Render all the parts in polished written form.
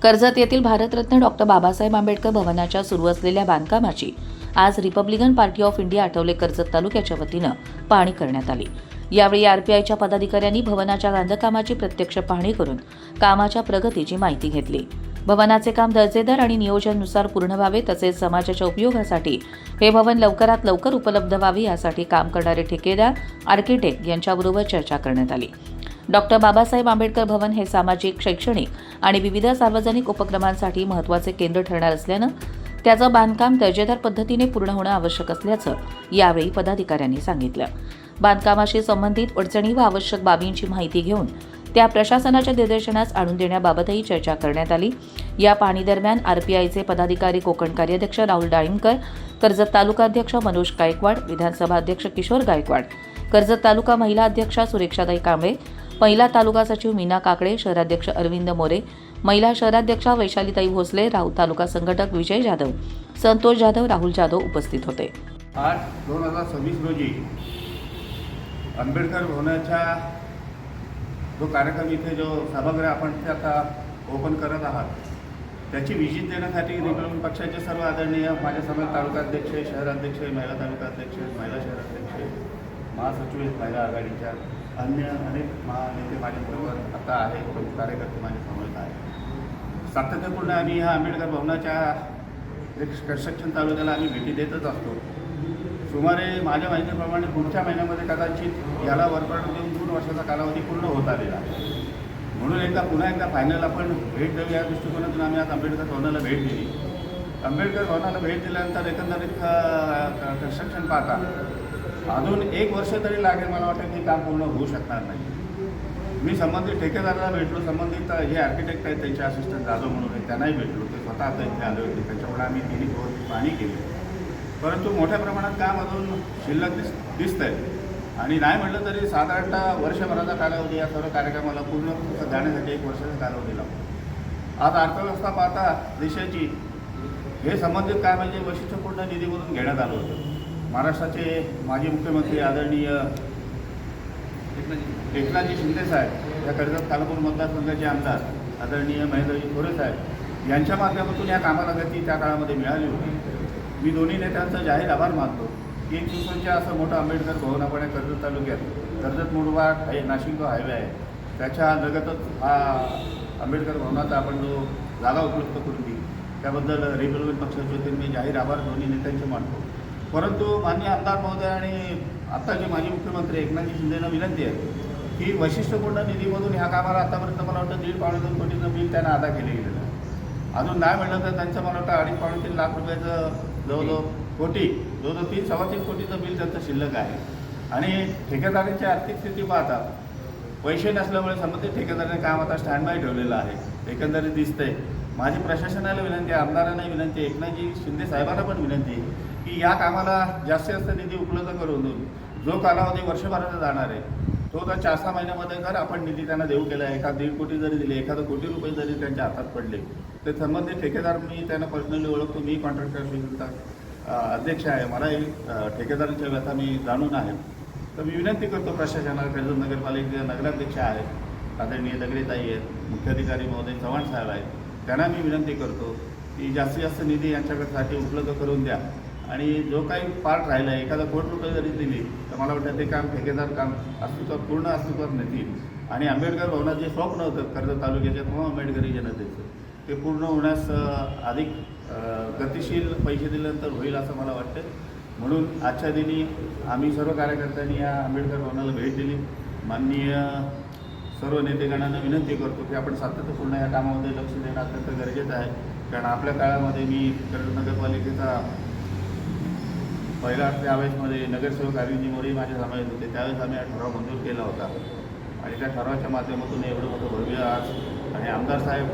कर्जत येथील भारतरत्न डॉक्टर बाबासाहेब आंबेडकर भवनाच्या सुरू असलेल्या बांधकामाची आज Republican party of India Athawale Karjat तालुक्याच्या वतीनं पाहणी करण्यात आली। यावेळी आरपीआयच्या पदाधिकाऱ्यांनी भवनाच्या बांधकामाची प्रत्यक्ष पाहणी करून कामाच्या प्रगतीची माहिती घेतली। भवनाचे काम दर्जेदार आणि नियोजनानुसार पूर्ण व्हावे तसेच समाजाच्या उपयोगासाठी हे भवन लवकरात लवकर उपलब्ध व्हावे यासाठी काम करणारे ठेकेदार, आर्किटेक्ट यांच्याबरोबर चर्चा करण्यात आली। डॉक्टर बाबासाहेब आंबेडकर भवन हे सामाजिक, शैक्षणिक आणि विविध सार्वजनिक उपक्रमांसाठी महत्त्वाचे केंद्र ठरणार असल्यानं त्याचं बांधकाम दर्जेदार पद्धतीने पूर्ण होणं आवश्यक असल्याचं यावेळी पदाधिकाऱ्यांनी सांगितलं। बांधकामाशी संबंधित अडचणी व आवश्यक बाबींची माहिती घेऊन त्या प्रशासनाच्या निर्देशनास आणून देण्याबाबतही चर्चा करण्यात आली। या पाहणी दरम्यान आरपीआयचे पदाधिकारी कोकण कार्याध्यक्ष राहुल डाळिंबकर, कर्जत तालुका अध्यक्ष मनोज गायकवाड, विधानसभा अध्यक्ष किशोर गायकवाड, कर्जत तालुका महिला अध्यक्षा सुरेक्षाताई कांबळे, महिला तालुका सचिव मीना काकडे, शहराध्यक्ष अरविंद मोरे, महिला शहराध्यक्षा वैशालीताई भोसले, राऊत तालुका संघटक विजय जाधव, संतोष जाधव, राहुल जाधव उपस्थित होते। 8/2026 रोजी आंबेडकर भवनाच्या जो कार्यक्रम इथे जो सभागृह आपण ते आता ओपन करत आहात त्याची विजिट देण्यासाठी रिपब्लिकन पक्षाचे सर्व आदरणीय माझ्यासमोर तालुकाध्यक्ष, शहराध्यक्ष, महिला तालुकाध्यक्ष, महिला शहराध्यक्ष, महासचिव, महिला आघाडीच्या अन्य अनेक महानेते माझ्याबरोबर आता आहे, कार्यकर्ते माझ्यासमोर आहे। सातत्यपूर्ण आम्ही ह्या आंबेडकर भवनाच्या कन्स्ट्रक्शन तालुक्याला आम्ही भेटी देतच असतो। सुमारे माझ्या माहितीप्रमाणे पुढच्या महिन्यामध्ये कदाचित याला वर्कआउट देऊन 2 वर्षाचा कालावधी पूर्ण होत आलेला आहे। म्हणून पुन्हा एकदा फायनल आपण भेट देऊ या दृष्टिकोनातून आम्ही आज आंबेडकर भवनाला भेट दिली। आंबेडकर भवनाला भेट दिल्यानंतर एकंदरीत कन्स्ट्रक्शन पाहता अजून 1 वर्ष तरी लागेल, मला वाटतं की काम पूर्ण होऊ शकणार नाही। मी संबंधित ठेकेदाराला भेटलो, संबंधित जे आर्किटेक्ट आहेत त्यांचे असिस्टंट जाधव म्हणून आहे त्यांनाही भेटलो, ते स्वतः आता इथे आले होते, त्यांच्यामुळे आम्ही तिन्ही पाहणी केली। परंतु मोठ्या प्रमाणात काम अजून शिल्लक दिसत आहे आणि नाही म्हटलं तरी साधारणतः वर्षभराचा कालावधी या सर्व कार्यक्रमाला पूर्ण जाण्यासाठी 1 वर्षाचा कालावधी लागतो। आज अर्थव्यवस्था पाहता देशाची हे संबंधित काय म्हणजे वैशिष्ट्यपूर्ण निधीमधून घेण्यात आलं होतं। महाराष्ट्राचे माजी मुख्यमंत्री आदरणीय एकनाथजी शिंदे साहेब, या कर्जत खालापूर मतदारसंघाचे आमदार आदरणीय महेंद्रजी थोरे साहेब यांच्या माध्यमातून या कामाला गती त्या काळामध्ये मिळाली होती। मी दोन्ही नेत्यांचा जाहीर आभार मानतो की एक सुसज्ज असं मोठं आंबेडकर भवन आपण कर्जत तालुक्यात, कर्जत मुरबाड नाशिक जो हायवे आहे त्याच्या लगतच हा आंबेडकर भवनाचा आपण जो जागा उपलब्ध करून दिली त्याबद्दल रिपब्लिकन पक्षाच्या वतीने मी जाहीर आभार दोन्ही नेत्यांचे मानतो। परंतु माननीय आमदार महोदय आणि आत्ताचे माजी मुख्यमंत्री एकनाथजी शिंदेंना विनंती आहे की वैशिष्ट्यपूर्ण निधीमधून ह्या कामाला आतापर्यंत मला वाटतं 1.5-2 कोटीचं बिल त्यांना अदा केले गेलेलं आहे। अजून नाही म्हटलं तर त्यांचं मला वाटतं 2.5-3 लाख रुपयाचं जवळजवळ 3-3.25 कोटीचं बिल त्यांचं शिल्लक आहे। आणि ठेकेदारांची आर्थिक स्थिती पाहता पैसे नसल्यामुळे संबंधित ठेकेदाराने काम आता स्टँड बाय ठेवलेलं आहे, एकंदरीत दिसतंय। माझी प्रशासनाला विनंती आहे, आमदारांनाही विनंती आहे, एकनाथजी शिंदे साहेबांना पण विनंती आहे की या कामाला जास्तीत जास्त निधी उपलब्ध करून देऊन जो कालावधी वर्षभराचा जाणार आहे तो तर 4-6 महिन्यामध्ये जर आपण निधी त्यांना देऊ केला, 1.5 कोटी जरी दिले, 1 कोटी रुपये जरी त्यांच्या हातात पडले तर संबंधित ठेकेदार, मी त्यांना पर्सनली ओळखतो, मी कॉन्ट्रॅक्टर असोसिएशनचा अध्यक्ष आहे, मलाही ठेकेदारांच्या व्यथा मी जाणून आहे। तर मी विनंती करतो प्रशासनाला, कर्जत नगरपालिकेचे नगराध्यक्ष आहेत आदरणीय दगडेताई आहेत, मुख्याधिकारी महोदय चव्हाण साहेब आहेत, त्यांना मी विनंती करतो की जास्तीत जास्त निधी यांच्याकडसाठी उपलब्ध करून द्या। आणि जो काही पार्ट राहिला आहे 1 कोटी रुपये जरी दिली तर मला वाटतं ते काम ठेकेदार काम पूर्ण अस्तित्वात नेतील आणि आंबेडकर भवनात जे स्वप्न होतं कर्जत तालुक्याच्या किंवा आंबेडकरी जनतेचं ते पूर्ण होण्यास अधिक गतिशील पैसे दिल्यानंतर होईल असं मला वाटतं। म्हणून आजच्या दिनी आम्ही सर्व कार्यकर्त्यांनी या आंबेडकर भवनाला भेट दिली। माननीय सर्व नेतेगणांना विनंती करतो की आपण सातत्यपूर्ण या कामामध्ये लक्ष देणं अत्यंत गरजेचं आहे, कारण आपल्या काळामध्ये मी कर्जत नगरपालिकेचा पहिला त्यावेळेसमध्ये नगरसेवक अरविंद मोरे माझ्या समावेश होते, त्यावेळेस आम्ही हा ठराव मंजूर केला होता आणि त्या ठरावाच्या माध्यमातून एवढं मोठं भव्य आज आणि आमदार साहेब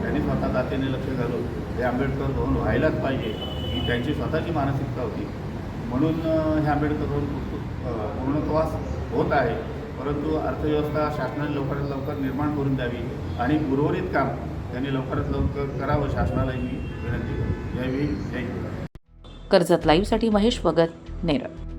त्यांनी स्वतः जातीने लक्ष घालून हे आंबेडकर भवन व्हायलाच पाहिजे ही त्यांची स्वतःची मानसिकता होती। म्हणून हे आंबेडकर भवन पूर्णत्वास होत आहे, परंतु अर्थव्यवस्था शासनाने लवकरात लवकर निर्माण करून द्यावी आणि उर्वरित काम त्यांनी लवकरात लवकर करावं, शासनालाही मी विनंती करतो। जय भीम, जय हिंद। कर्जत लाईव्हसाठी महेश भगत, नेरळ।